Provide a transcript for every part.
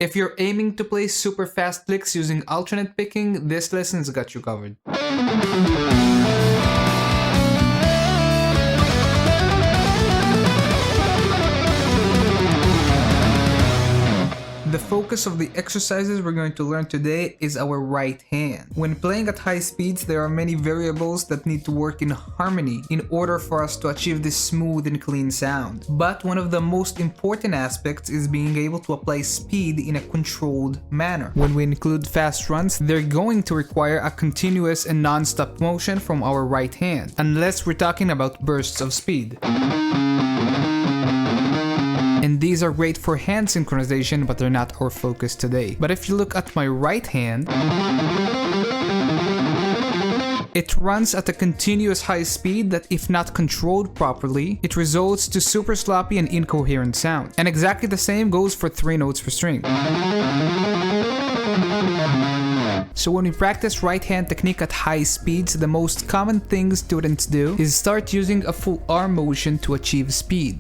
If you're aiming to play super fast licks using alternate picking, this lesson's got you covered. The focus of the exercises we're going to learn today is our right hand. When playing at high speeds, there are many variables that need to work in harmony in order for us to achieve this smooth and clean sound. But one of the most important aspects is being able to apply speed in a controlled manner. When we include fast runs, they're going to require a continuous and non-stop motion from our right hand, unless we're talking about bursts of speed. And these are great for hand synchronization, but they're not our focus today. But if you look at my right hand, it runs at a continuous high speed that, if not controlled properly, it results to super sloppy and incoherent sound. And exactly the same goes for 3 notes per string. So when we practice right hand technique at high speeds, the most common thing students do is start using a full arm motion to achieve speed.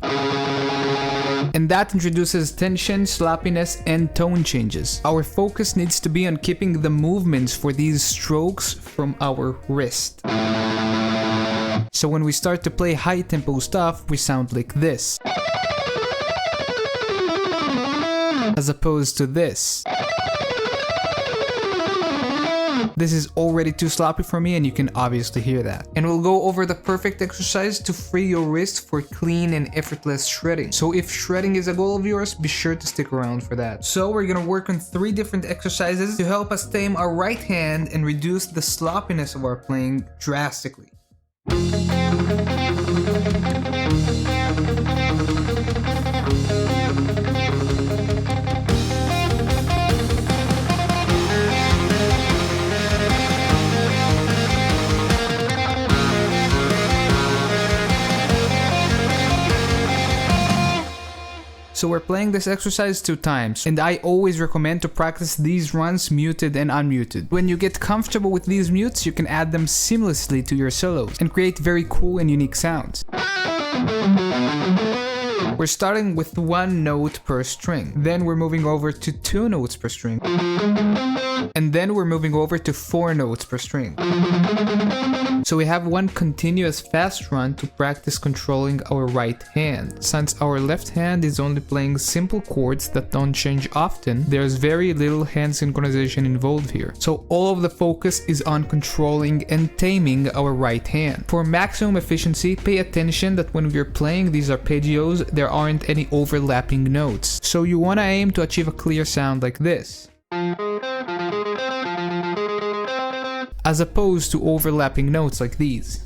And that introduces tension, sloppiness, and tone changes. Our focus needs to be on keeping the movements for these strokes from our wrist. So when we start to play high tempo stuff, we sound like this, as opposed to this. This is already too sloppy for me, and you can obviously hear that. And we'll go over the perfect exercise to free your wrist for clean and effortless shredding. So if shredding is a goal of yours, be sure to stick around for that. So we're gonna work on 3 different exercises to help us tame our right hand and reduce the sloppiness of our playing drastically. So we're playing this exercise 2 times, and I always recommend to practice these runs muted and unmuted. When you get comfortable with these mutes, you can add them seamlessly to your solos and create very cool and unique sounds. We're starting with 1 note per string, then we're moving over to 2 notes per string, and then we're moving over to 4 notes per string. So we have 1 continuous fast run to practice controlling our right hand. Since our left hand is only playing simple chords that don't change often, there's very little hand synchronization involved here. So all of the focus is on controlling and taming our right hand. For maximum efficiency, pay attention that when we're playing these arpeggios, there aren't any overlapping notes. So you want to aim to achieve a clear sound like this, as opposed to overlapping notes like these.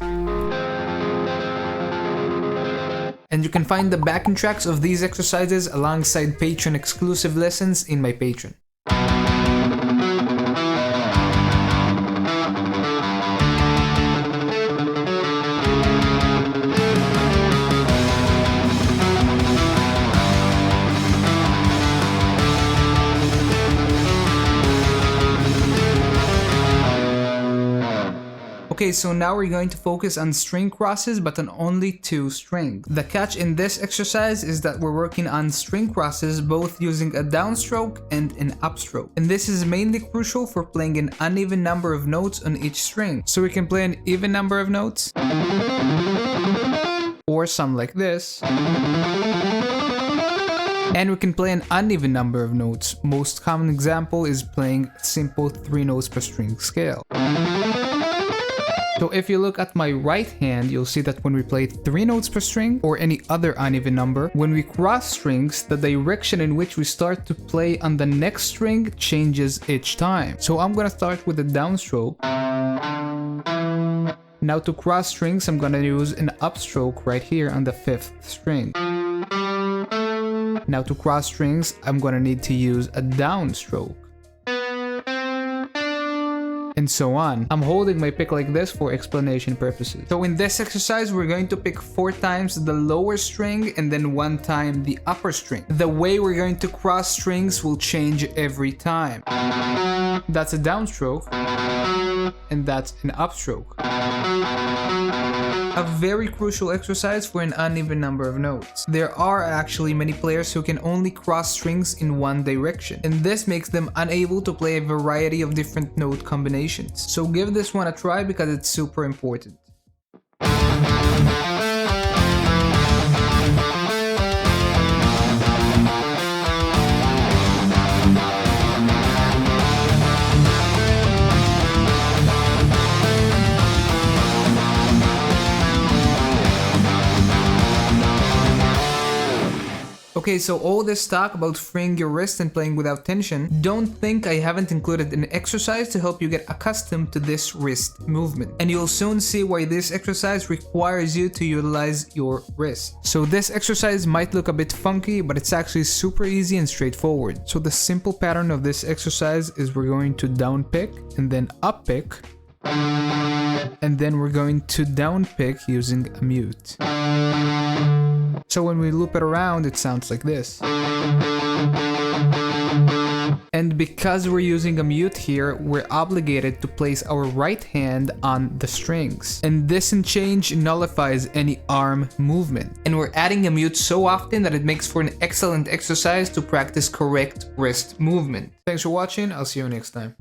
And you can find the backing tracks of these exercises alongside Patreon exclusive lessons in my Patreon. Okay, so now we're going to focus on string crosses, but on only 2 strings. The catch in this exercise is that we're working on string crosses both using a downstroke and an upstroke. And this is mainly crucial for playing an uneven number of notes on each string. So we can play an even number of notes, or some like this. And we can play an uneven number of notes. Most common example is playing a simple 3 notes per string scale. So if you look at my right hand, you'll see that when we play 3 notes per string or any other uneven number, when we cross strings, the direction in which we start to play on the next string changes each time. So I'm gonna start with a downstroke. Now to cross strings, I'm gonna use an upstroke right here on the 5th string. Now to cross strings, I'm gonna need to use a downstroke, and so on. I'm holding my pick like this for explanation purposes. So in this exercise, we're going to pick 4 times the lower string and then 1 time the upper string. The way we're going to cross strings will change every time. That's a downstroke, and that's an upstroke. A very crucial exercise for an uneven number of notes. There are actually many players who can only cross strings in one direction, and this makes them unable to play a variety of different note combinations. So give this one a try because it's super important. Okay, so all this talk about freeing your wrist and playing without tension, don't think I haven't included an exercise to help you get accustomed to this wrist movement. And you'll soon see why this exercise requires you to utilize your wrist. So this exercise might look a bit funky, but it's actually super easy and straightforward. So the simple pattern of this exercise is we're going to down pick and then up pick. And then we're going to down pick using a mute. So when we loop it around, it sounds like this. And because we're using a mute here, we're obligated to place our right hand on the strings. And this in change nullifies any arm movement. And we're adding a mute so often that it makes for an excellent exercise to practice correct wrist movement. Thanks for watching, I'll see you next time.